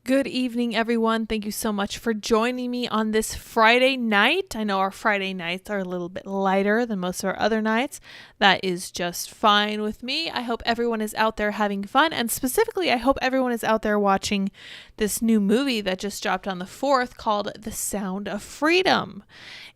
Good evening, everyone. Thank you so much for joining me on this Friday night. I know our Friday nights are a little bit lighter than most of our other nights. That is just fine with me. I hope everyone is out there having fun, and specifically, I hope everyone is out there watching this new movie that just dropped on the 4th called The Sound of Freedom.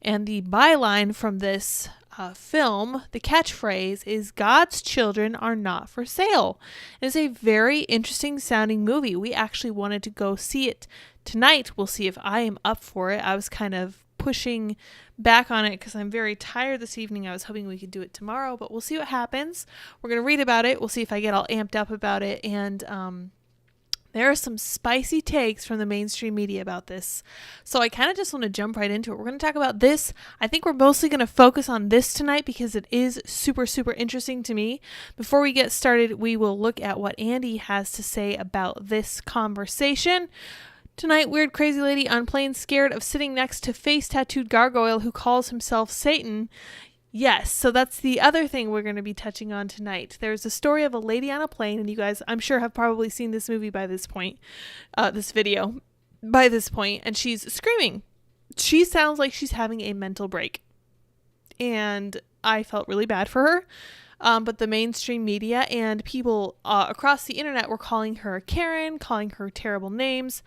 And the byline from this film, the catchphrase is "God's children are not for sale." It's a very interesting sounding movie. We actually wanted to go see it tonight. We'll see if I am up for it. I was kind of pushing back on it because I'm very tired this evening. I was hoping we could do it tomorrow, but we'll see what happens. We're going to read about it. We'll see if I get all amped up about it. And there are some spicy takes from the mainstream media about this. So I kind of just want to jump right into it. We're going to talk about this. I think we're mostly going to focus on this tonight because it is super, super interesting to me. Before we get started, we will look at what Andy has to say about this conversation. Tonight, weird crazy lady on plane scared of sitting next to face tattooed gargoyle who calls himself Satan. Yes, so that's the other thing we're going to be touching on tonight. There's a story of a lady on a plane, and you guys, I'm sure, have probably seen this movie by this point, this video by this point, and she's screaming. She sounds like she's having a mental break, and I felt really bad for her, but the mainstream media and people across the internet were calling her Karen, calling her terrible names.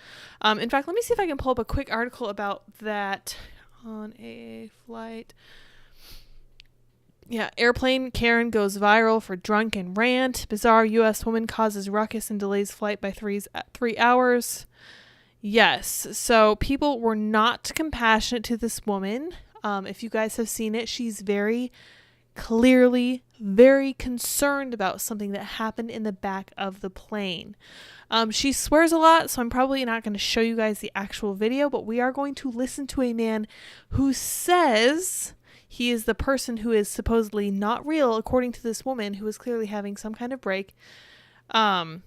In fact, let me see if I can pull up a quick article about that on a flight. Yeah, airplane Karen goes viral for drunken rant. Bizarre U.S. woman causes ruckus and delays flight by 3 hours. Yes, so people were not compassionate to this woman. If you guys have seen it, she's very clearly very concerned about something that happened in the back of the plane. She swears a lot, so I'm probably not going to show you guys the actual video, but we are going to listen to a man who says he is the person who is supposedly not real, according to this woman who is clearly having some kind of break. Oh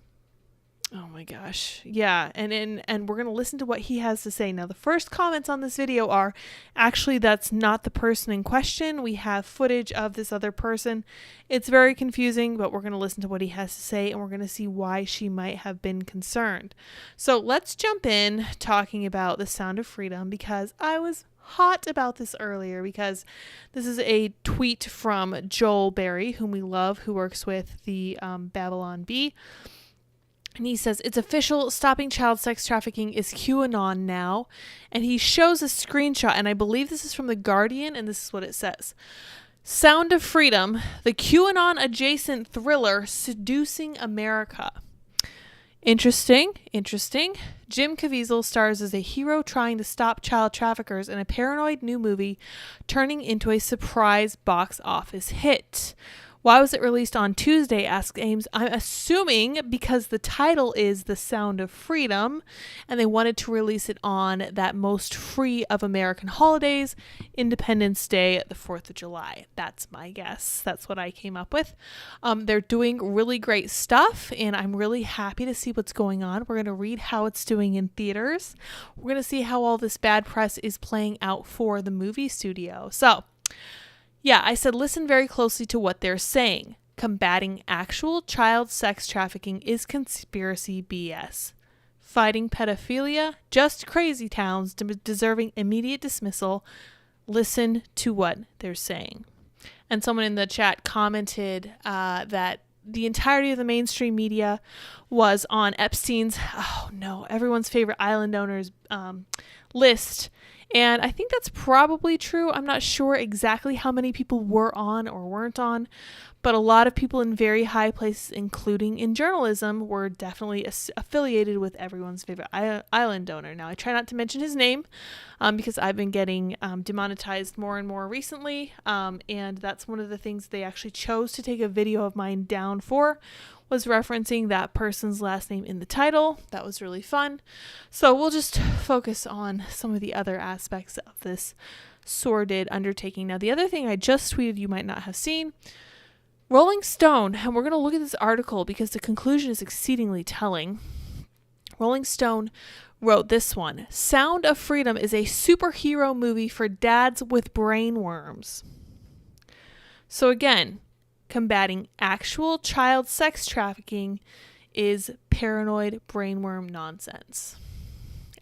my gosh. Yeah. And we're going to listen to what he has to say. Now, the first comments on this video are, actually, that's not the person in question. We have footage of this other person. It's very confusing, but we're going to listen to what he has to say, and we're going to see why she might have been concerned. So let's jump in talking about The Sound of Freedom, because I was hot about this earlier, because this is a tweet from Joel Berry, whom we love, who works with the Babylon Bee. And he says, "It's official, stopping child sex trafficking is QAnon now." And he shows a screenshot, and I believe this is from The Guardian, and this is what it says. "Sound of Freedom, the QAnon adjacent thriller seducing America." Interesting. Jim Caviezel stars as a hero trying to stop child traffickers in a paranoid new movie turning into a surprise box office hit. Why was it released on Tuesday, asks Ames. I'm assuming because the title is The Sound of Freedom, and they wanted to release it on that most free of American holidays, Independence Day, the 4th of July. That's my guess. That's what I came up with. They're doing really great stuff, and I'm really happy to see what's going on. We're going to read how it's doing in theaters. We're going to see how all this bad press is playing out for the movie studio. So, yeah, I said listen very closely to what they're saying. Combating actual child sex trafficking is conspiracy BS. Fighting pedophilia, just crazy towns deserving immediate dismissal. Listen to what they're saying. And someone in the chat commented that the entirety of the mainstream media was on Epstein's, everyone's favorite island owners list. And I think that's probably true. I'm not sure exactly how many people were on or weren't on, but a lot of people in very high places, including in journalism, were definitely affiliated with everyone's favorite island donor. Now, I try not to mention his name because I've been getting demonetized more and more recently, and that's one of the things they actually chose to take a video of mine down for, was referencing that person's last name in the title. That was really fun. So we'll just focus on some of the other aspects of this sordid undertaking. Now, the other thing I just tweeted you might not have seen, Rolling Stone, and we're going to look at this article because the conclusion is exceedingly telling. Rolling Stone wrote this one: "Sound of Freedom is a superhero movie for dads with brain worms." So again, combating actual child sex trafficking is paranoid brainworm nonsense.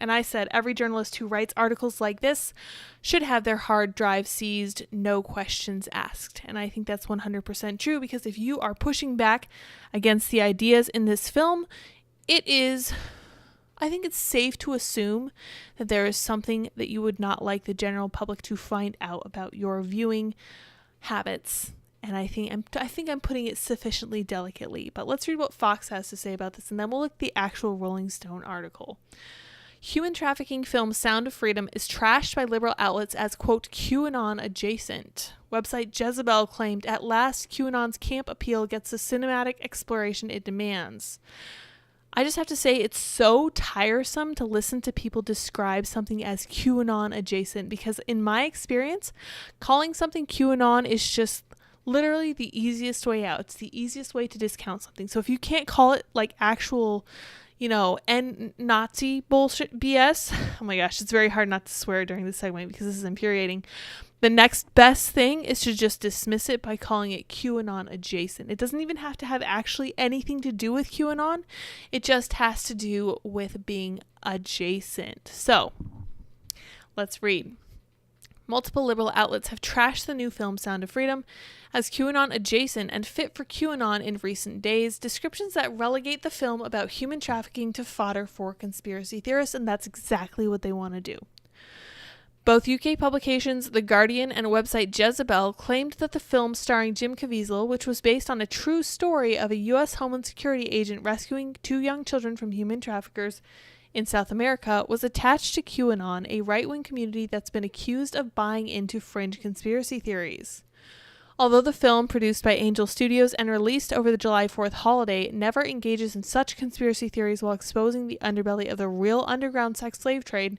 And I said every journalist who writes articles like this should have their hard drive seized, no questions asked. And I think that's 100% true, because if you are pushing back against the ideas in this film, I think it's safe to assume that there is something that you would not like the general public to find out about your viewing habits. And I think I'm putting it sufficiently delicately. But let's read what Fox has to say about this, and then we'll look at the actual Rolling Stone article. Human trafficking film Sound of Freedom is trashed by liberal outlets as, quote, QAnon adjacent. Website Jezebel claimed, at last, QAnon's camp appeal gets the cinematic exploration it demands. I just have to say, it's so tiresome to listen to people describe something as QAnon adjacent, because in my experience, calling something QAnon is just literally the easiest way out. It's the easiest way to discount something. So if you can't call it like actual, Nazi bullshit BS, oh my gosh, it's very hard not to swear during this segment because this is infuriating. The next best thing is to just dismiss it by calling it QAnon adjacent. It doesn't even have to have actually anything to do with QAnon. It just has to do with being adjacent. So let's read. Multiple liberal outlets have trashed the new film Sound of Freedom as QAnon adjacent and fit for QAnon in recent days, descriptions that relegate the film about human trafficking to fodder for conspiracy theorists, and that's exactly what they want to do. Both UK publications, The Guardian and website Jezebel, claimed that the film starring Jim Caviezel, which was based on a true story of a U.S. Homeland Security agent rescuing 2 young children from human traffickers in South America, was attached to QAnon, a right-wing community that's been accused of buying into fringe conspiracy theories. Although the film, produced by Angel Studios and released over the July 4th holiday, never engages in such conspiracy theories while exposing the underbelly of the real underground sex slave trade,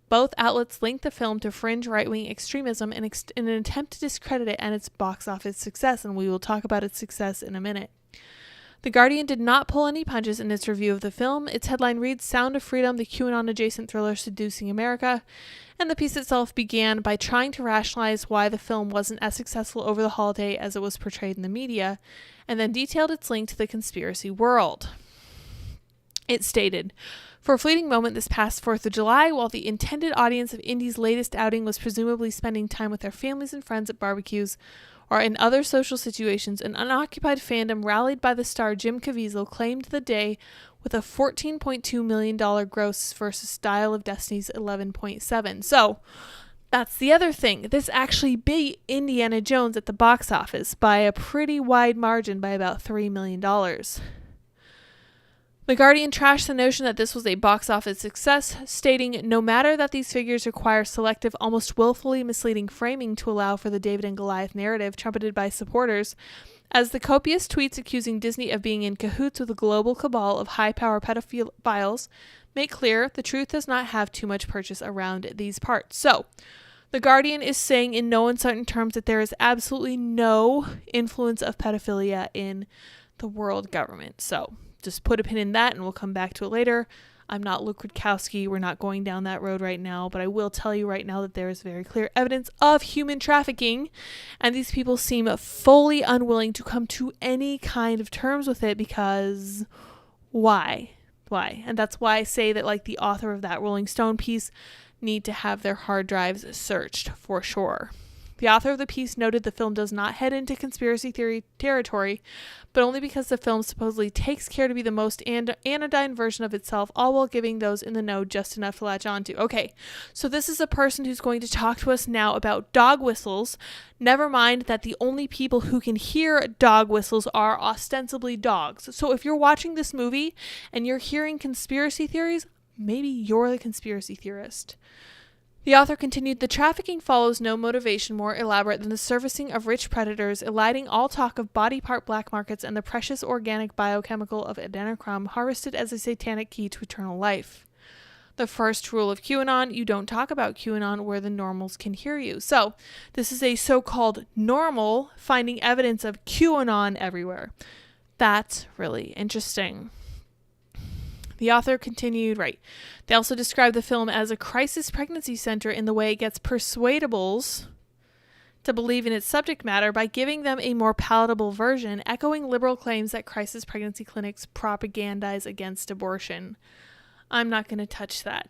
both outlets linked the film to fringe right-wing extremism in an attempt to discredit it and its box office success, and we will talk about its success in a minute. The Guardian did not pull any punches in its review of the film. Its headline reads, Sound of Freedom, the QAnon-adjacent thriller seducing America, and the piece itself began by trying to rationalize why the film wasn't as successful over the holiday as it was portrayed in the media, and then detailed its link to the conspiracy world. It stated, for a fleeting moment this past 4th of July, while the intended audience of Indy's latest outing was presumably spending time with their families and friends at barbecues, or in other social situations, an unoccupied fandom rallied by the star Jim Caviezel claimed the day with a $14.2 million gross versus Dial of Destiny's $11.7. So, that's the other thing. This actually beat Indiana Jones at the box office by a pretty wide margin, by about $3 million. The Guardian trashed the notion that this was a box office success, stating, no matter that these figures require selective, almost willfully misleading framing to allow for the David and Goliath narrative trumpeted by supporters, as the copious tweets accusing Disney of being in cahoots with a global cabal of high-power pedophiles make clear the truth does not have too much purchase around these parts. So, The Guardian is saying in no uncertain terms that there is absolutely no influence of pedophilia in the world government. So, just put a pin in that and we'll come back to it later. I'm not Luke Rutkowski. We're not going down that road right now, but I will tell you right now that there is very clear evidence of human trafficking, and these people seem fully unwilling to come to any kind of terms with it because why? And that's why I say that, like, the author of that Rolling Stone piece need to have their hard drives searched for sure. The author of the piece noted the film does not head into conspiracy theory territory, but only because the film supposedly takes care to be the most anodyne version of itself, all while giving those in the know just enough to latch onto. Okay, so this is a person who's going to talk to us now about dog whistles. Never mind that the only people who can hear dog whistles are ostensibly dogs. So if you're watching this movie and you're hearing conspiracy theories, maybe you're the conspiracy theorist. The author continued, the trafficking follows no motivation more elaborate than the servicing of rich predators, eliding all talk of body part black markets and the precious organic biochemical of adrenochrome harvested as a satanic key to eternal life. The first rule of QAnon, you don't talk about QAnon where the normals can hear you. So, this is a so-called normal finding evidence of QAnon everywhere. That's really interesting. The author continued, they also described the film as a crisis pregnancy center in the way it gets persuadables to believe in its subject matter by giving them a more palatable version, echoing liberal claims that crisis pregnancy clinics propagandize against abortion. I'm not going to touch that.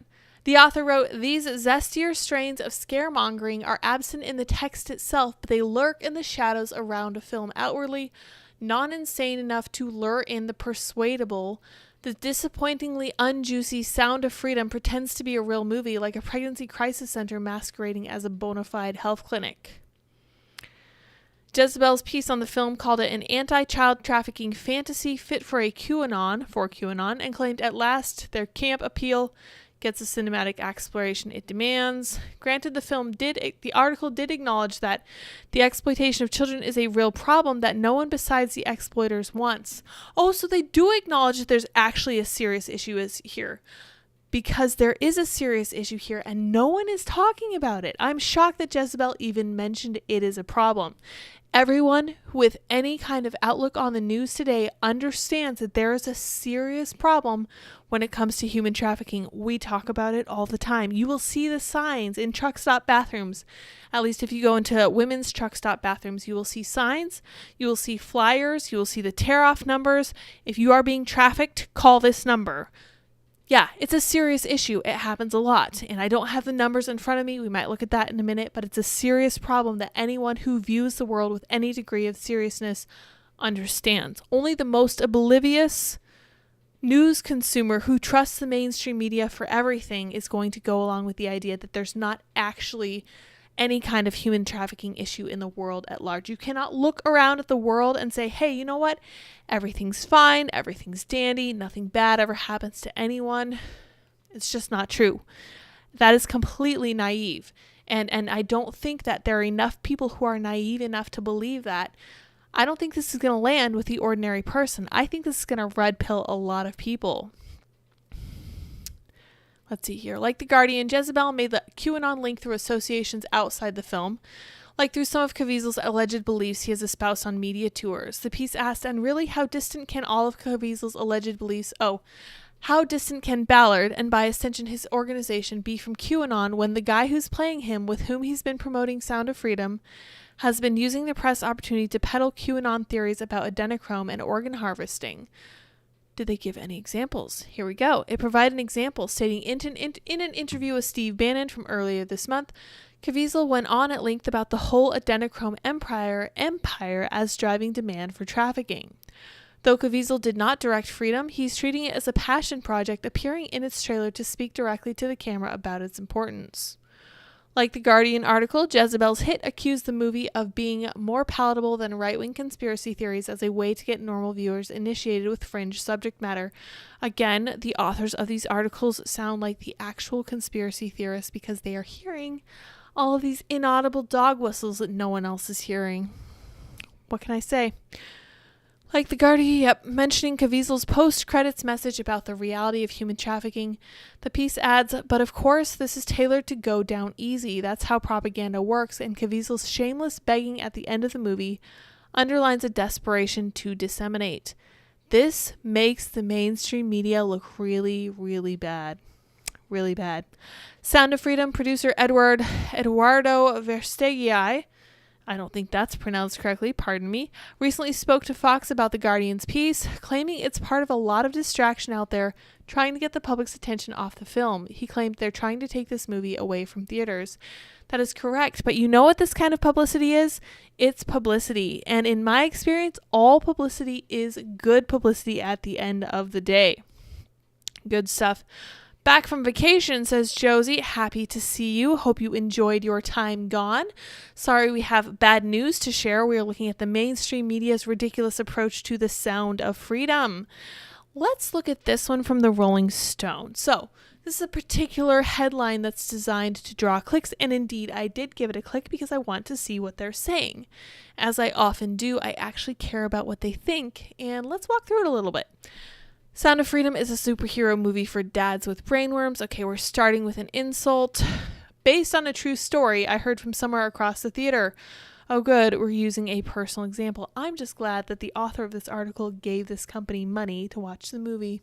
The author wrote, "These zestier strains of scaremongering are absent in the text itself, but they lurk in the shadows around a film outwardly non-insane enough to lure in the persuadable. The disappointingly unjuicy Sound of Freedom pretends to be a real movie, like a pregnancy crisis center masquerading as a bona fide health clinic." Jezebel's piece on the film called it an anti-child trafficking fantasy fit for a QAnon, and claimed at last their camp appeal gets the cinematic exploration it demands. Granted, the article did acknowledge that the exploitation of children is a real problem that no one besides the exploiters wants. Oh, so they do acknowledge that there's actually a serious issue here. Because there is a serious issue here and no one is talking about it. I'm shocked that Jezebel even mentioned it is a problem. Everyone with any kind of outlook on the news today understands that there is a serious problem when it comes to human trafficking. We talk about it all the time. You will see the signs in truck stop bathrooms. At least if you go into women's truck stop bathrooms, you will see signs, you will see flyers, you will see the tear-off numbers. If you are being trafficked, call this number. Yeah, it's a serious issue. It happens a lot. And I don't have the numbers in front of me. We might look at that in a minute, but it's a serious problem that anyone who views the world with any degree of seriousness understands. Only the most oblivious news consumer who trusts the mainstream media for everything is going to go along with the idea that there's not actually any kind of human trafficking issue in the world at large. You cannot look around at the world and say, hey, you know what? Everything's fine. Everything's dandy. Nothing bad ever happens to anyone. It's just not true. That is completely naive. And I don't think that there are enough people who are naive enough to believe that. I don't think this is going to land with the ordinary person. I think this is going to red pill a lot of people. Let's see here. Like The Guardian, Jezebel made the QAnon link through associations outside the film, like through some of Caviezel's alleged beliefs he has espoused on media tours. The piece asked, and really, how distant can all of Caviezel's alleged beliefs, how distant can Ballard, and by extension his organization, be from QAnon when the guy who's playing him, with whom he's been promoting Sound of Freedom, has been using the press opportunity to peddle QAnon theories about adrenochrome and organ harvesting? Did they give any examples? Here we go. It provided an example, stating in an interview with Steve Bannon from earlier this month, Caviezel went on at length about the whole adrenochrome empire as driving demand for trafficking. Though Caviezel did not direct Freedom, he's treating it as a passion project, appearing in its trailer to speak directly to the camera about its importance. Like the Guardian article, Jezebel's hit accused the movie of being more palatable than right-wing conspiracy theories as a way to get normal viewers initiated with fringe subject matter. Again, the authors of these articles sound like the actual conspiracy theorists because they are hearing all of these inaudible dog whistles that no one else is hearing. What can I say? Like the Guardian, mentioning Caviezel's post-credits message about the reality of human trafficking, the piece adds, but of course this is tailored to go down easy. That's how propaganda works, and Caviezel's shameless begging at the end of the movie underlines a desperation to disseminate. This makes the mainstream media look really, really bad. Really bad. Sound of Freedom producer Eduardo Versteeghi, I don't think that's pronounced correctly, pardon me, recently spoke to Fox about The Guardian's piece, claiming it's part of a lot of distraction out there trying to get the public's attention off the film. He claimed they're trying to take this movie away from theaters. That is correct, but you know what this kind of publicity is? It's publicity, and in my experience, all publicity is good publicity at the end of the day. Good stuff. Back from vacation, says Josie. Happy to see you. Hope you enjoyed your time gone. Sorry we have bad news to share. We are looking at the mainstream media's ridiculous approach to the Sound of Freedom. Let's look at this one from the Rolling Stone. So, this is a particular headline that's designed to draw clicks, and indeed I did give it a click because I want to see what they're saying. As I often do, I actually care about what they think, and let's walk through it a little bit. Sound of Freedom is a superhero movie for dads with brainworms. Okay, we're starting with an insult. Based on a true story I heard from somewhere across the theater. Oh good, we're using a personal example. I'm just glad that the author of this article gave this company money to watch the movie.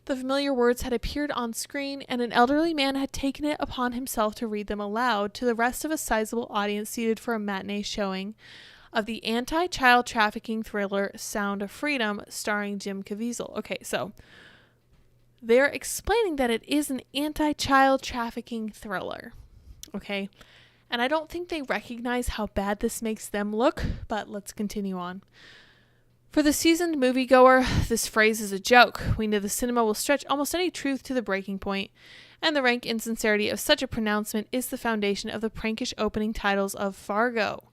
The familiar words had appeared on screen, and an elderly man had taken it upon himself to read them aloud to the rest of a sizable audience seated for a matinee showing of the anti-child trafficking thriller Sound of Freedom, starring Jim Caviezel. Okay, so they're explaining that it is an anti-child trafficking thriller. Okay? And I don't think they recognize how bad this makes them look, but let's continue on. For the seasoned moviegoer, this phrase is a joke. We know the cinema will stretch almost any truth to the breaking point, and the rank insincerity of such a pronouncement is the foundation of the prankish opening titles of Fargo.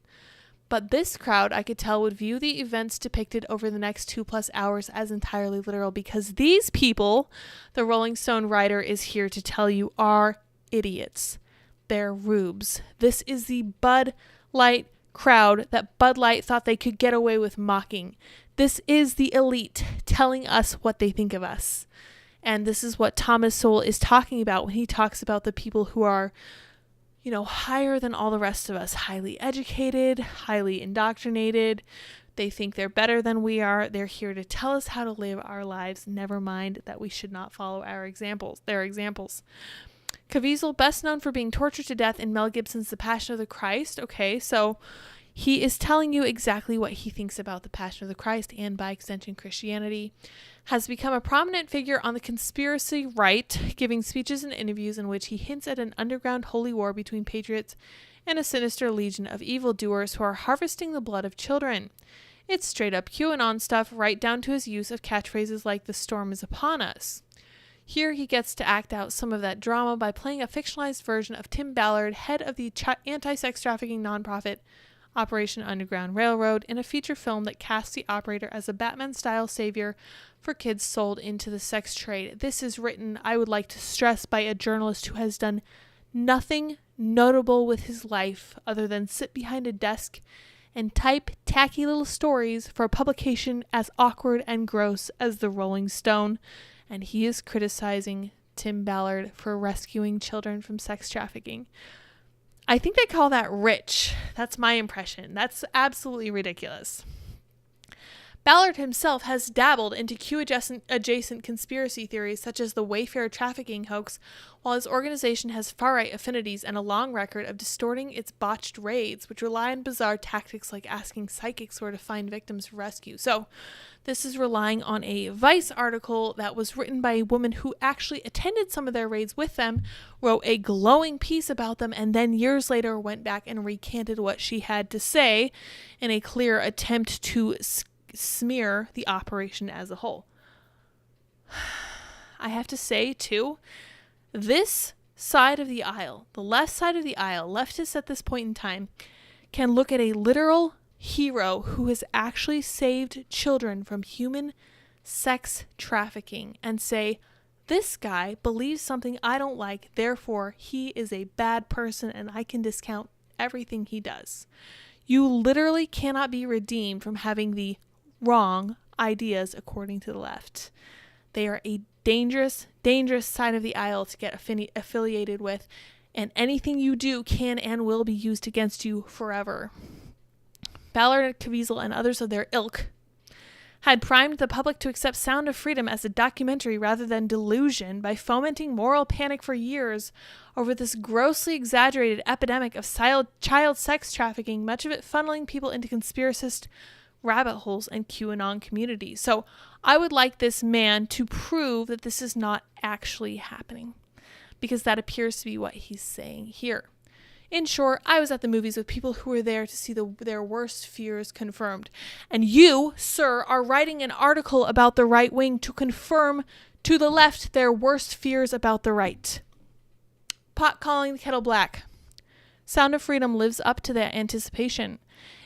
But this crowd, I could tell, would view the events depicted over the next 2+ hours as entirely literal, because these people, the Rolling Stone writer is here to tell you, are idiots. They're rubes. This is the Bud Light crowd that Bud Light thought they could get away with mocking. This is the elite telling us what they think of us. And this is what Thomas Sowell is talking about when he talks about the people who are, higher than all the rest of us, highly educated, highly indoctrinated. They think they're better than we are. They're here to tell us how to live our lives. Never mind that we should not follow their examples. Caviezel, best known for being tortured to death in Mel Gibson's The Passion of the Christ. Okay, so he is telling you exactly what he thinks about the Passion of the Christ and, by extension, Christianity. Has become a prominent figure on the conspiracy right, giving speeches and interviews in which he hints at an underground holy war between patriots and a sinister legion of evildoers who are harvesting the blood of children. It's straight up QAnon stuff, right down to his use of catchphrases like "the storm is upon us." Here he gets to act out some of that drama by playing a fictionalized version of Tim Ballard, head of the anti-sex trafficking nonprofit Operation Underground Railroad, in a feature film that casts the operator as a Batman-style savior for kids sold into the sex trade. This is written, I would like to stress, by a journalist who has done nothing notable with his life other than sit behind a desk and type tacky little stories for a publication as awkward and gross as the Rolling Stone. And he is criticizing Tim Ballard for rescuing children from sex trafficking. I think they call that rich. That's my impression. That's absolutely ridiculous. Ballard himself has dabbled into Q-adjacent conspiracy theories such as the Wayfair trafficking hoax, while his organization has far-right affinities and a long record of distorting its botched raids, which rely on bizarre tactics like asking psychics where to find victims for rescue. So this is relying on a Vice article that was written by a woman who actually attended some of their raids with them, wrote a glowing piece about them, and then years later went back and recanted what she had to say in a clear attempt to smear the operation as a whole. I have to say, too, this side of the aisle, the left side of the aisle, leftists at this point in time, can look at a literal hero who has actually saved children from human sex trafficking and say, this guy believes something I don't like, therefore he is a bad person and I can discount everything he does. You literally cannot be redeemed from having the wrong ideas according to the left. They are a dangerous, dangerous side of the aisle to get affiliated with, and anything you do can and will be used against you forever. Ballard, Caviezel, and others of their ilk had primed the public to accept Sound of Freedom as a documentary rather than delusion by fomenting moral panic for years over this grossly exaggerated epidemic of child sex trafficking, much of it funneling people into conspiracist rabbit holes and QAnon communities. So I would like this man to prove that this is not actually happening, because that appears to be what he's saying here. In short, I was at the movies with people who were there to see their worst fears confirmed. And you, sir, are writing an article about the right wing to confirm to the left their worst fears about the right. Pot calling the kettle black. Sound of Freedom lives up to that anticipation.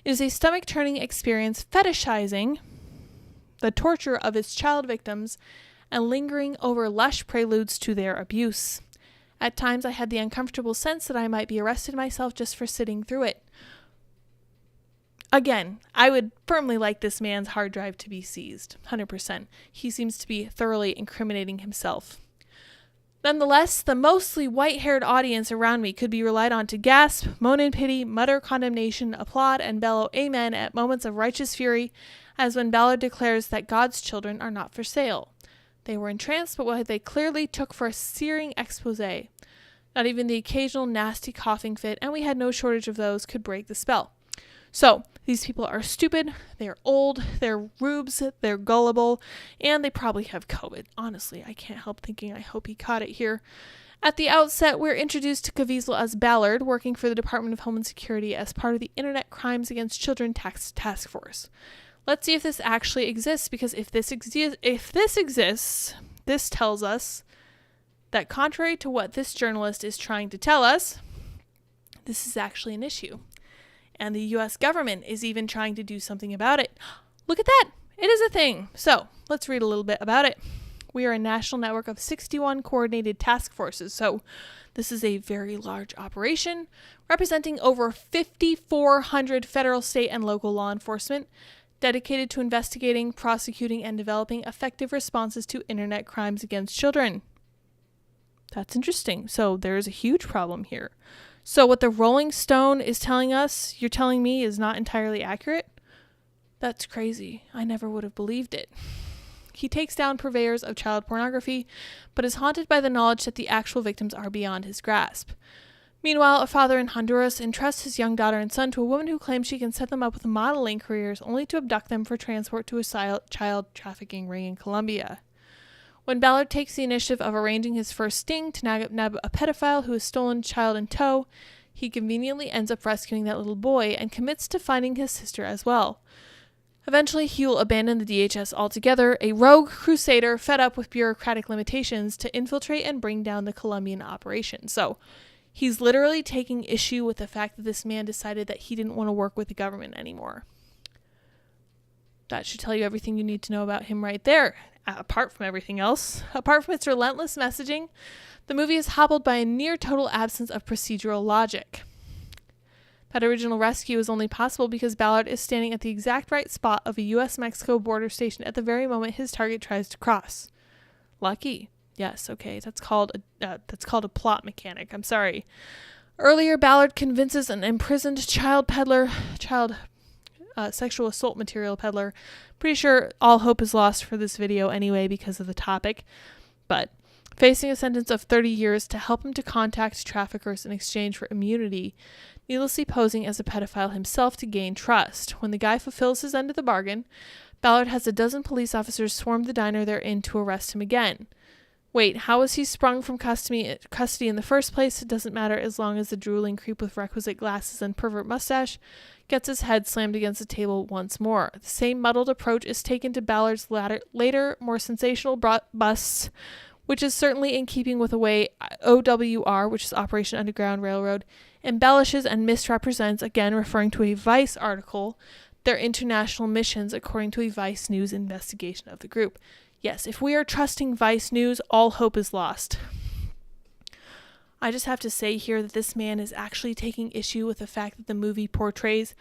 It is a stomach-turning experience fetishizing the torture of its child victims and lingering over lush preludes to their abuse. At times, I had the uncomfortable sense that I might be arrested myself just for sitting through it. Again, I would firmly like this man's hard drive to be seized, 100%. He seems to be thoroughly incriminating himself. Nonetheless, the mostly white-haired audience around me could be relied on to gasp, moan in pity, mutter condemnation, applaud, and bellow amen at moments of righteous fury, as when Ballard declares that God's children are not for sale. They were entranced, but what they clearly took for a searing expose. Not even the occasional nasty coughing fit, and we had no shortage of those, could break the spell. So these people are stupid, they're old, they're rubes, they're gullible, and they probably have COVID. Honestly, I can't help thinking I hope he caught it here. At the outset, we're introduced to Caviezel as Ballard, working for the Department of Homeland Security as part of the Internet Crimes Against Children Task Force. Let's see if this actually exists, because if this exists, this tells us that contrary to what this journalist is trying to tell us, this is actually an issue. And the U.S. government is even trying to do something about it. Look at that! It is a thing! So, let's read a little bit about it. We are a national network of 61 coordinated task forces, so this is a very large operation, representing over 5,400 federal, state, and local law enforcement, dedicated to investigating, prosecuting, and developing effective responses to internet crimes against children. That's interesting. So there's a huge problem here. So what the Rolling Stone is telling us, you're telling me, is not entirely accurate? That's crazy. I never would have believed it. He takes down purveyors of child pornography, but is haunted by the knowledge that the actual victims are beyond his grasp. Meanwhile, a father in Honduras entrusts his young daughter and son to a woman who claims she can set them up with modeling careers only to abduct them for transport to a child trafficking ring in Colombia. When Ballard takes the initiative of arranging his first sting to nab a pedophile who has stolen a child in tow, he conveniently ends up rescuing that little boy and commits to finding his sister as well. Eventually, he will abandon the DHS altogether, a rogue crusader fed up with bureaucratic limitations, to infiltrate and bring down the Colombian operation. So, he's literally taking issue with the fact that this man decided that he didn't want to work with the government anymore. That should tell you everything you need to know about him right there. Apart from everything else, apart from its relentless messaging, the movie is hobbled by a near total absence of procedural logic. That original rescue is only possible because Ballard is standing at the exact right spot of a U.S.-Mexico border station at the very moment his target tries to cross. Lucky. Yes, okay, that's called a plot mechanic. I'm sorry. Earlier, Ballard convinces an imprisoned sexual assault material peddler. Pretty sure all hope is lost for this video anyway because of the topic, but facing a sentence of 30 years to help him to contact traffickers in exchange for immunity, needlessly posing as a pedophile himself to gain trust. When the guy fulfills his end of the bargain, Ballard has a dozen police officers swarm the diner they're in to arrest him again. Wait, how was he sprung from custody in the first place? It doesn't matter as long as the drooling creep with requisite glasses and pervert mustache gets his head slammed against the table once more. The same muddled approach is taken to Ballard's later, more sensational busts, which is certainly in keeping with the way OWR, which is Operation Underground Railroad, embellishes and misrepresents, again referring to a Vice article, their international missions according to a Vice News investigation of the group. Yes, if we are trusting Vice News, all hope is lost. I just have to say here that this man is actually taking issue with the fact that the movie portrays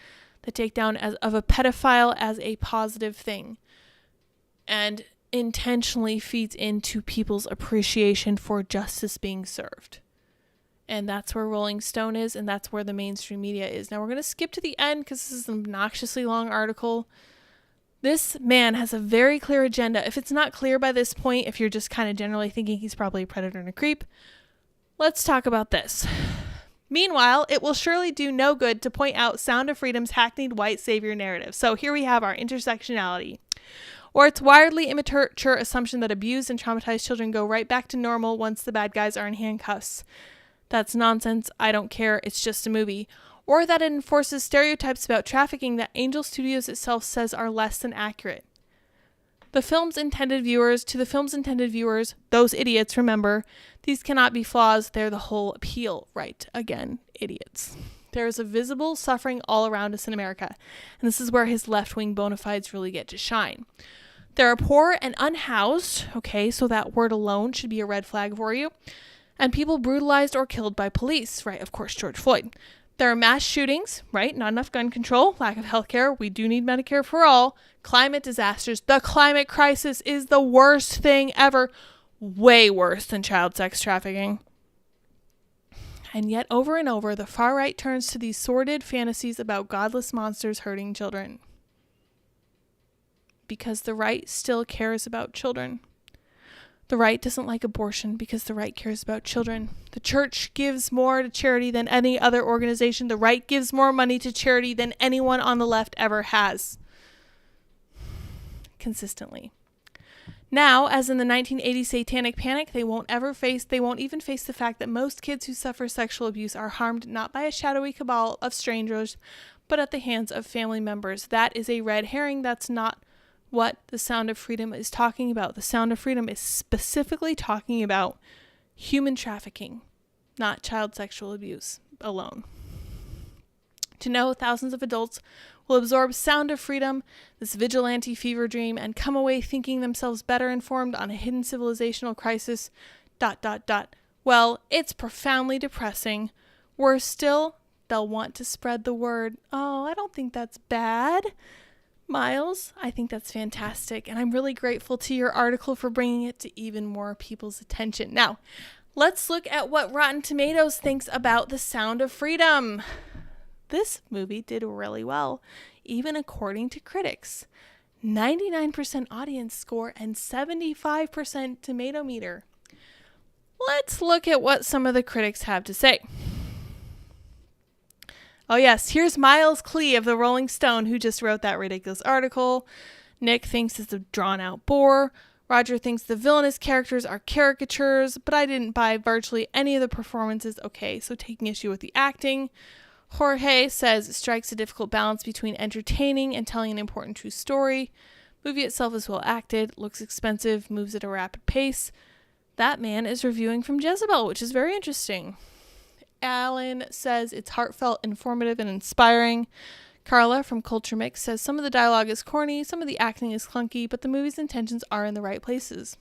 the takedown of a pedophile as a positive thing and intentionally feeds into people's appreciation for justice being served. And that's where Rolling Stone is, and that's where the mainstream media is. Now we're going to skip to the end because this is an obnoxiously long article. This man has a very clear agenda. If it's not clear by this point, if you're just kind of generally thinking he's probably a predator and a creep, let's talk about this. Meanwhile, it will surely do no good to point out Sound of Freedom's hackneyed white savior narrative. So here we have our intersectionality, or its wildly immature assumption that abused and traumatized children go right back to normal once the bad guys are in handcuffs. That's nonsense. I don't care. It's just a movie. Or that it enforces stereotypes about trafficking that Angel Studios itself says are less than accurate. To the film's intended viewers, those idiots, remember, these cannot be flaws, they're the whole appeal. Right, again, idiots. There is a visible suffering all around us in America, and this is where his left-wing bona fides really get to shine. There are poor and unhoused, okay, so that word alone should be a red flag for you, and people brutalized or killed by police, right, of course, George Floyd. There are mass shootings, right? Not enough gun control, lack of health care. We do need Medicare for all. Climate disasters. The climate crisis is the worst thing ever. Way worse than child sex trafficking. And yet, over and over, the far right turns to these sordid fantasies about godless monsters hurting children. Because the right still cares about children. The right doesn't like abortion because the right cares about children. The church gives more to charity than any other organization. The right gives more money to charity than anyone on the left ever has. Consistently. Now, as in the 1980 satanic panic, they won't even face the fact that most kids who suffer sexual abuse are harmed not by a shadowy cabal of strangers, but at the hands of family members. That is a red herring. That's not what the Sound of Freedom is talking about. The Sound of Freedom is specifically talking about human trafficking, not child sexual abuse alone. To know thousands of adults will absorb Sound of Freedom, this vigilante fever dream, and come away thinking themselves better informed on a hidden civilizational crisis, ... Well, it's profoundly depressing. Worse still, they'll want to spread the word. Oh, I don't think that's bad. Miles, I think that's fantastic, and I'm really grateful to your article for bringing it to even more people's attention. Now, let's look at what Rotten Tomatoes thinks about The Sound of Freedom. This movie did really well, even according to critics. 99% audience score and 75% tomato meter. Let's look at what some of the critics have to say. Oh yes, here's Miles Klee of the Rolling Stone, who just wrote that ridiculous article. Nick thinks it's a drawn-out bore. Roger thinks the villainous characters are caricatures, but I didn't buy virtually any of the performances. Okay, so taking issue with the acting. Jorge says it strikes a difficult balance between entertaining and telling an important true story. Movie itself is well acted, looks expensive, moves at a rapid pace. That man is reviewing from Jezebel, which is very interesting. Alan says it's heartfelt, informative, and inspiring. Carla from Culture Mix says some of the dialogue is corny, some of the acting is clunky, but the movie's intentions are in the right places.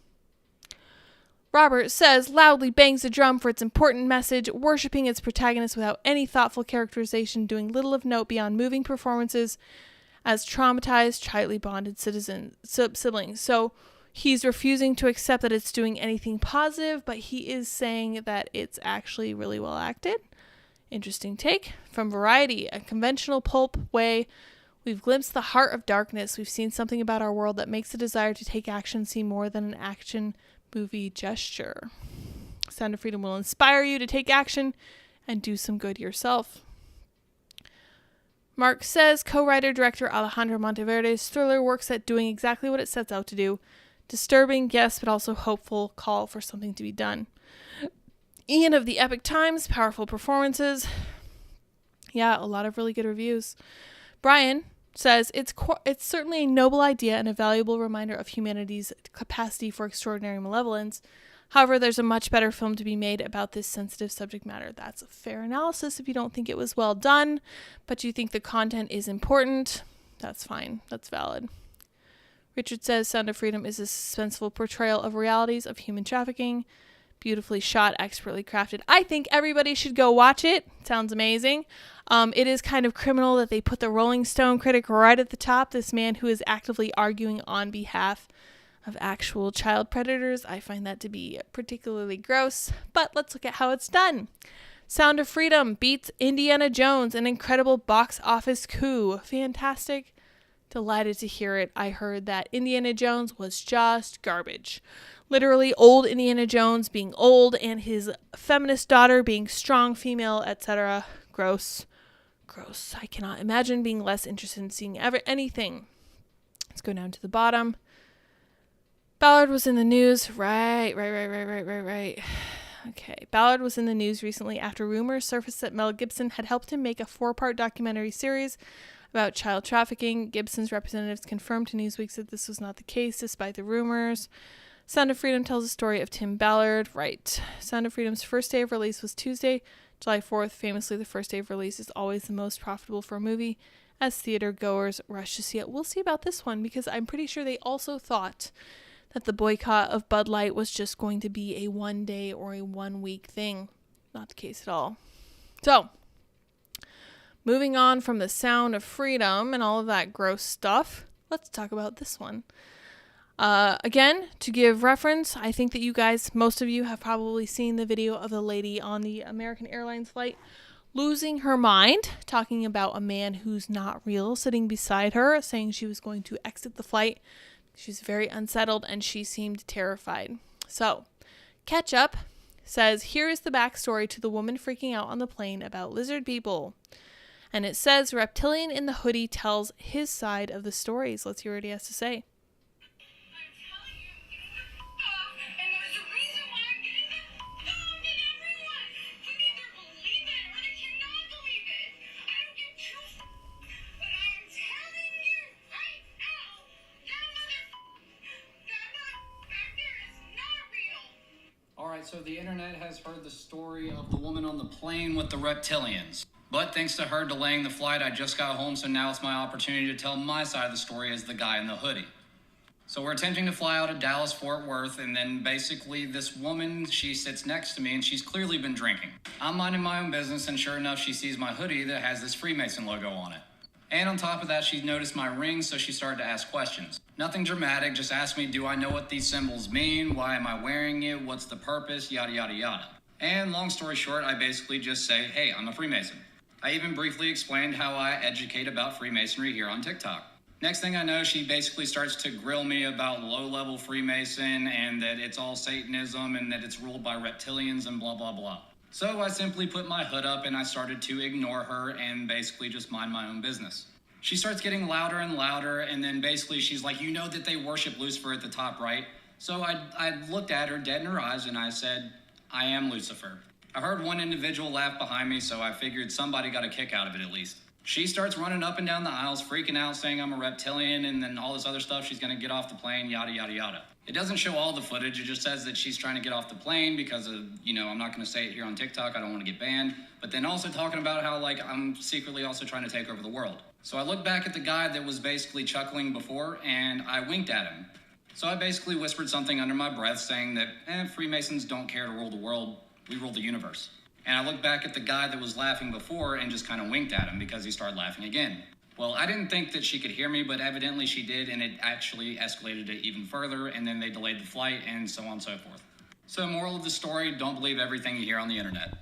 Robert says loudly bangs the drum for its important message, worshipping its protagonist without any thoughtful characterization, doing little of note beyond moving performances as traumatized, tightly bonded siblings. So he's refusing to accept that it's doing anything positive, but he is saying that it's actually really well acted. Interesting take. From Variety, a conventional pulp way, we've glimpsed the heart of darkness. We've seen something about our world that makes the desire to take action seem more than an action movie gesture. Sound of Freedom will inspire you to take action and do some good yourself. Mark says co-writer director Alejandro Monteverde's thriller works at doing exactly what it sets out to do. Disturbing, yes, but also hopeful call for something to be done. Ian of the Epic Times, powerful performances. Yeah, a lot of really good reviews. Brian says it's certainly a noble idea and a valuable reminder of humanity's capacity for extraordinary malevolence. However, there's a much better film to be made about this sensitive subject matter. That's a fair analysis if you don't think it was well done, but you think the content is important. That's fine. That's valid. Richard says Sound of Freedom is a suspenseful portrayal of realities of human trafficking. Beautifully shot, expertly crafted. I think everybody should go watch it. Sounds amazing. It is kind of criminal that they put the Rolling Stone critic right at the top, this man who is actively arguing on behalf of actual child predators. I find that to be particularly gross, but let's look at how it's done. Sound of Freedom beats Indiana Jones, an incredible box office coup. Fantastic. Delighted to hear it. I heard that Indiana Jones was just garbage. Literally old Indiana Jones being old and his feminist daughter being strong female, etc. Gross. Gross. I cannot imagine being less interested in seeing anything. Let's go down to the bottom. Ballard was in the news. Right. Okay. Ballard was in the news recently after rumors surfaced that Mel Gibson had helped him make a 4-part documentary series about child trafficking. Gibson's representatives confirmed to Newsweek that this was not the case, despite the rumors. Sound of Freedom tells the story of Tim Ballard. Right. Sound of Freedom's first day of release was Tuesday, July 4th. Famously, the first day of release is always the most profitable for a movie, as theater goers rush to see it. We'll see about this one, because I'm pretty sure they also thought that the boycott of Bud Light was just going to be a 1-day or a 1-week thing. Not the case at all. So, moving on from the Sound of Freedom and all of that gross stuff, let's talk about this one. Again, to give reference, I think that you guys, most of you have probably seen the video of the lady on the American Airlines flight losing her mind, talking about a man who's not real sitting beside her, saying she was going to exit the flight. She was very unsettled and she seemed terrified. So, Ketchup says, here is the backstory to the woman freaking out on the plane about lizard people. And it says, Reptilian in the hoodie tells his side of the stories. Let's hear what he has to say. Alright, so the internet has heard the story of the woman on the plane with the reptilians. But thanks to her delaying the flight, I just got home, so now it's my opportunity to tell my side of the story as the guy in the hoodie. So we're attempting to fly out of Dallas, Fort Worth, and then basically this woman, she sits next to me, and she's clearly been drinking. I'm minding my own business, and sure enough, she sees my hoodie that has this Freemason logo on it. And on top of that, she noticed my ring, so she started to ask questions. Nothing dramatic, just asked me, do I know what these symbols mean? Why am I wearing it? What's the purpose? Yada, yada, yada. And long story short, I basically just say, hey, I'm a Freemason. I even briefly explained how I educate about Freemasonry here on TikTok. Next thing I know, she basically starts to grill me about low-level Freemason and that it's all Satanism and that it's ruled by reptilians and blah, blah, blah. So I simply put my hood up and I started to ignore her and basically just mind my own business. She starts getting louder and louder, and then basically she's like, you know that they worship Lucifer at the top, right? So I looked at her dead in her eyes and I said, I am Lucifer. I heard one individual laugh behind me, so I figured somebody got a kick out of it at least. She starts running up and down the aisles, freaking out, saying I'm a reptilian, and then all this other stuff, she's gonna get off the plane, yada, yada, yada. It doesn't show all the footage, it just says that she's trying to get off the plane because of, I'm not gonna say it here on TikTok, I don't wanna get banned, but then also talking about how, I'm secretly also trying to take over the world. So I looked back at the guy that was basically chuckling before, and I winked at him. So I basically whispered something under my breath saying that, Freemasons don't care to rule the world, we rule the universe. And I looked back at the guy that was laughing before and just kind of winked at him because he started laughing again. Well, I didn't think that she could hear me, but evidently she did, and it actually escalated it even further, and then they delayed the flight, and so on and so forth. So moral of the story, don't believe everything you hear on the internet.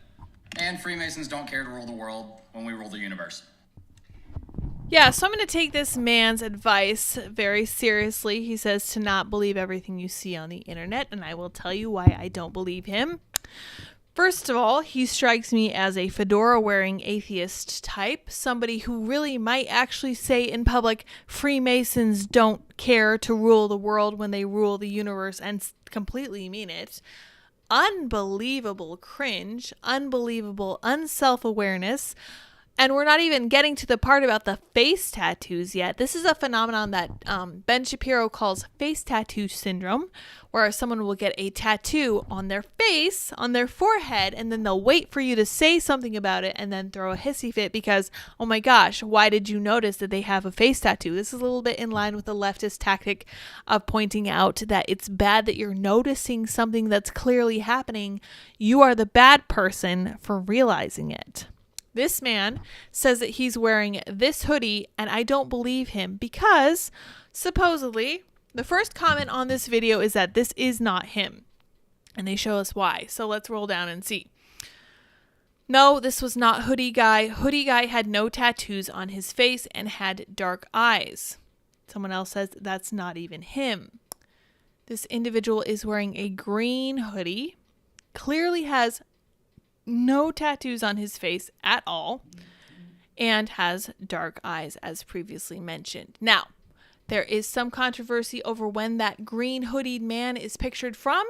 And Freemasons don't care to rule the world when we rule the universe. Yeah, so I'm going to take this man's advice very seriously. He says to not believe everything you see on the internet, and I will tell you why I don't believe him. First of all, he strikes me as a fedora-wearing atheist type, somebody who really might actually say in public, Freemasons don't care to rule the world when they rule the universe, and completely mean it. Unbelievable cringe, unbelievable unself-awareness. And we're not even getting to the part about the face tattoos yet. This is a phenomenon that Ben Shapiro calls face tattoo syndrome, where someone will get a tattoo on their face, on their forehead, and then they'll wait for you to say something about it and then throw a hissy fit because, oh my gosh, why did you notice that they have a face tattoo? This is a little bit in line with the leftist tactic of pointing out that it's bad that you're noticing something that's clearly happening. You are the bad person for realizing it. This man says that he's wearing this hoodie, and I don't believe him because supposedly the first comment on this video is that this is not him, and they show us why. So let's roll down and see. No, this was not Hoodie Guy. Hoodie Guy had no tattoos on his face and had dark eyes. Someone else says that's not even him. This individual is wearing a green hoodie, clearly has no tattoos on his face at all, and has dark eyes, as previously mentioned. Now, there is some controversy over when that green hoodied man is pictured from.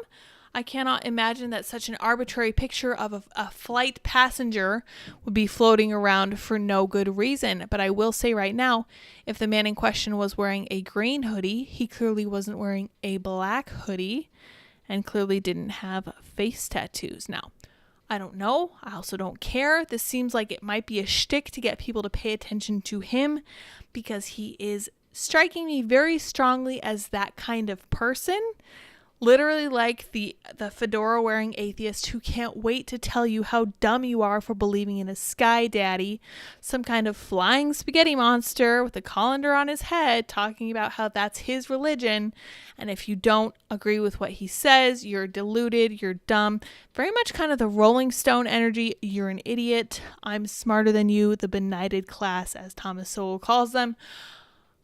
I cannot imagine that such an arbitrary picture of a flight passenger would be floating around for no good reason. But I will say right now, if the man in question was wearing a green hoodie, he clearly wasn't wearing a black hoodie and clearly didn't have face tattoos. Now, I don't know. I also don't care. This seems like it might be a shtick to get people to pay attention to him because he is striking me very strongly as that kind of person. Literally like the fedora-wearing atheist who can't wait to tell you how dumb you are for believing in a sky daddy, some kind of flying spaghetti monster with a colander on his head talking about how that's his religion, and if you don't agree with what he says, you're deluded, you're dumb. Very much kind of the Rolling Stone energy, you're an idiot, I'm smarter than you, the benighted class, as Thomas Sowell calls them.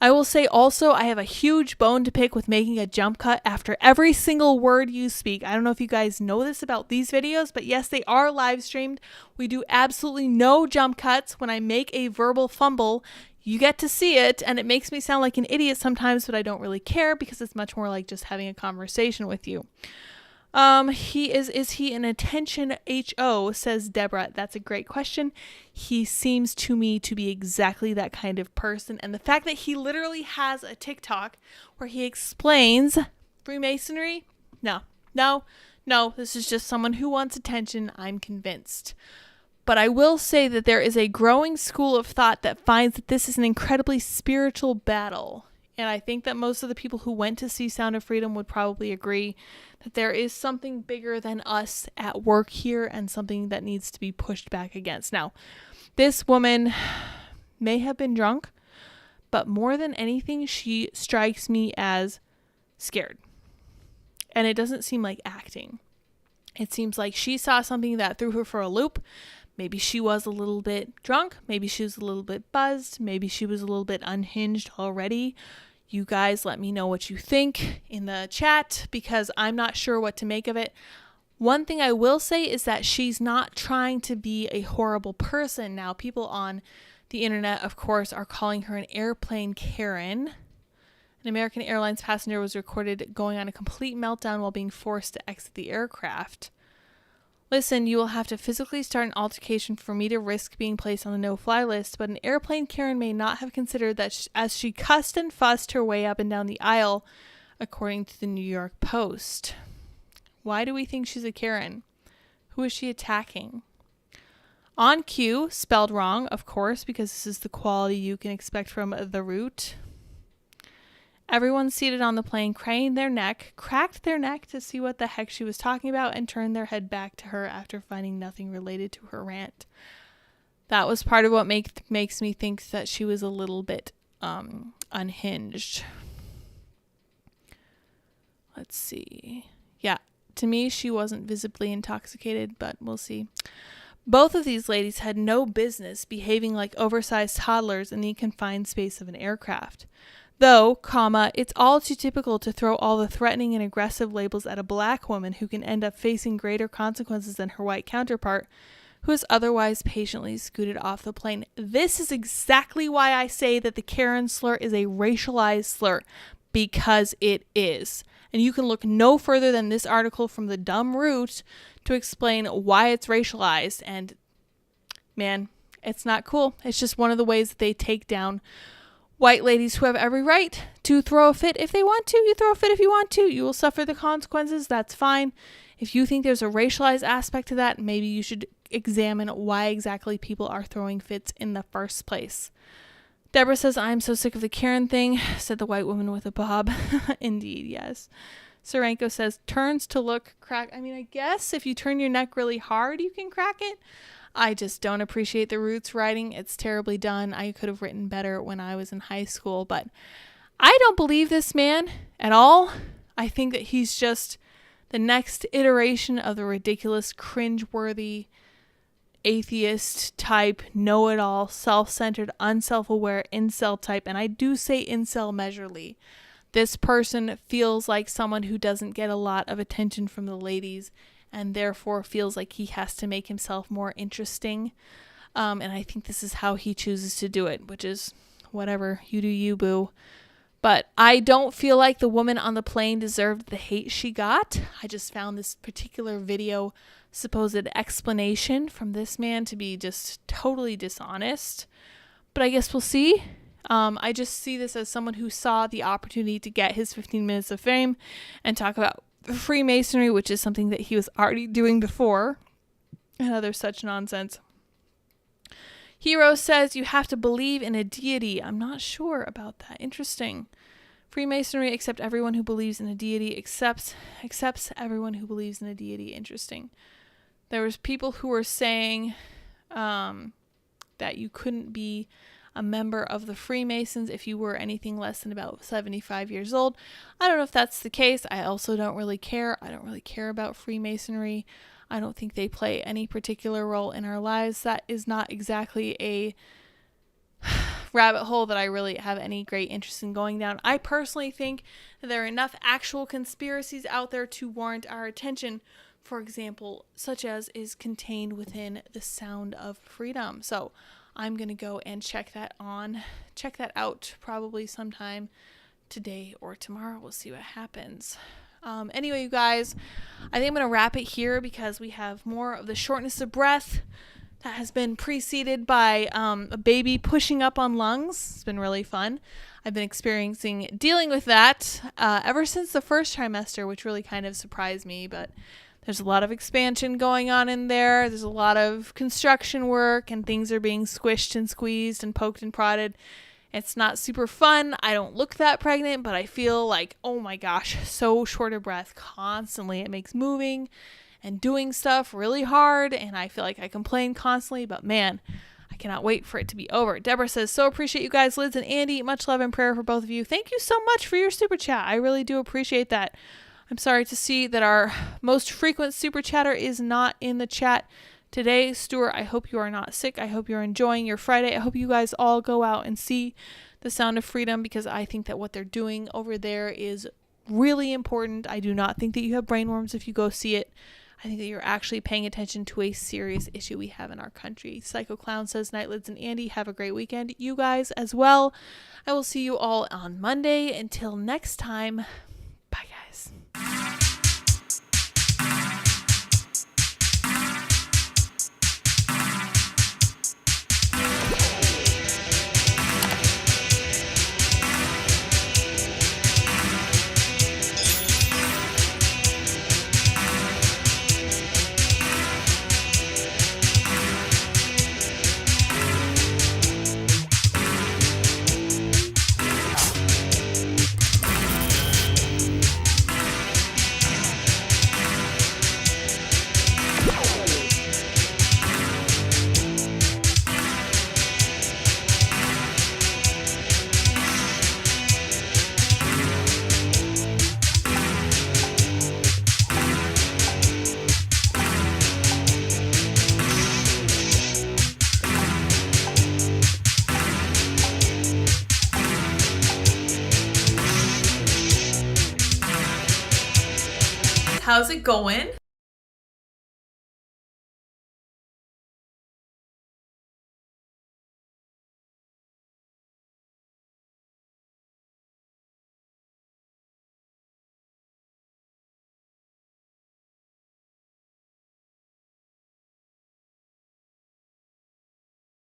I will say also, I have a huge bone to pick with making a jump cut after every single word you speak. I don't know if you guys know this about these videos, but yes, they are live streamed. We do absolutely no jump cuts. When I make a verbal fumble, you get to see it, and it makes me sound like an idiot sometimes, but I don't really care because it's much more like just having a conversation with you. Is he an attention HO, says Deborah. That's a great question. He seems to me to be exactly that kind of person. And the fact that he literally has a TikTok where he explains Freemasonry, no, this is just someone who wants attention, I'm convinced. But I will say that there is a growing school of thought that finds that this is an incredibly spiritual battle. And I think that most of the people who went to see Sound of Freedom would probably agree that there is something bigger than us at work here and something that needs to be pushed back against. Now, this woman may have been drunk, but more than anything, she strikes me as scared. And it doesn't seem like acting. It seems like she saw something that threw her for a loop. Maybe she was a little bit drunk. Maybe she was a little bit buzzed. Maybe she was a little bit unhinged already. You guys let me know what you think in the chat because I'm not sure what to make of it. One thing I will say is that she's not trying to be a horrible person. Now, people on the internet, of course, are calling her an airplane Karen. An American Airlines passenger was recorded going on a complete meltdown while being forced to exit the aircraft. Listen, you will have to physically start an altercation for me to risk being placed on the no-fly list, but an airplane Karen may not have considered that as she cussed and fussed her way up and down the aisle, according to the New York Post. Why do we think she's a Karen? Who is she attacking? On cue, spelled wrong, of course, because this is the quality you can expect from the root. Everyone seated on the plane craned their neck, cracked their neck to see what the heck she was talking about, and turned their head back to her after finding nothing related to her rant. That was part of what makes me think that she was a little bit unhinged. Let's see. Yeah, to me, she wasn't visibly intoxicated, but we'll see. Both of these ladies had no business behaving like oversized toddlers in the confined space of an aircraft. Though, it's all too typical to throw all the threatening and aggressive labels at a black woman who can end up facing greater consequences than her white counterpart, who is otherwise patiently scooted off the plane. This is exactly why I say that the Karen slur is a racialized slur, because it is. And you can look no further than this article from the dumb root to explain why it's racialized. And man, it's not cool. It's just one of the ways that they take down white ladies who have every right to throw a fit if they want to. You throw a fit if you want to. You will suffer the consequences. That's fine. If you think there's a racialized aspect to that, maybe you should examine why exactly people are throwing fits in the first place. Deborah says, I'm so sick of the Karen thing, said the white woman with a bob. Indeed, yes. Sarenko says, turns to look crack. I mean, I guess if you turn your neck really hard, you can crack it. I just don't appreciate the Roots writing. It's terribly done. I could have written better when I was in high school, but I don't believe this man at all. I think that he's just the next iteration of the ridiculous, cringeworthy, atheist type, know-it-all, self-centered, unself-aware incel type, and I do say incel measurably. This person feels like someone who doesn't get a lot of attention from the ladies and therefore feels like he has to make himself more interesting. And I think this is how he chooses to do it, which is whatever, you do you, boo. But I don't feel like the woman on the plane deserved the hate she got. I just found this particular video supposed explanation from this man to be just totally dishonest. But I guess we'll see. I just see this as someone who saw the opportunity to get his 15 minutes of fame and talk about Freemasonry, which is something that he was already doing before, and other such nonsense. Hero says you have to believe in a deity. I'm not sure about that. Interesting. Freemasonry, except everyone who believes in a deity accepts everyone who believes in a deity. Interesting. There was people who were saying that you couldn't be a member of the Freemasons if you were anything less than about 75 years old. I don't know if that's the case. I also don't really care. I don't really care about Freemasonry. I don't think they play any particular role in our lives. That is not exactly a rabbit hole that I really have any great interest in going down. I personally think that there are enough actual conspiracies out there to warrant our attention, for example, such as is contained within the Sound of Freedom. So I'm going to go and check that out probably sometime today or tomorrow. We'll see what happens. Anyway, you guys, I think I'm going to wrap it here because we have more of the shortness of breath that has been preceded by a baby pushing up on lungs. It's been really fun. I've been dealing with that ever since the first trimester, which really kind of surprised me, but there's a lot of expansion going on in there. There's a lot of construction work and things are being squished and squeezed and poked and prodded. It's not super fun. I don't look that pregnant, but I feel like, oh my gosh, so short of breath constantly. It makes moving and doing stuff really hard, and I feel like I complain constantly, but man, I cannot wait for it to be over. Deborah says, so appreciate you guys, Lids and Andy. Much love and prayer for both of you. Thank you so much for your super chat. I really do appreciate that. I'm sorry to see that our most frequent super chatter is not in the chat today. Stuart, I hope you are not sick. I hope you're enjoying your Friday. I hope you guys all go out and see the Sound of Freedom, because I think that what they're doing over there is really important. I do not think that you have brainworms if you go see it. I think that you're actually paying attention to a serious issue we have in our country. Psycho Clown says, Night Lids and Andy, have a great weekend. You guys as well. I will see you all on Monday. Until next time, bye guys. How's it going?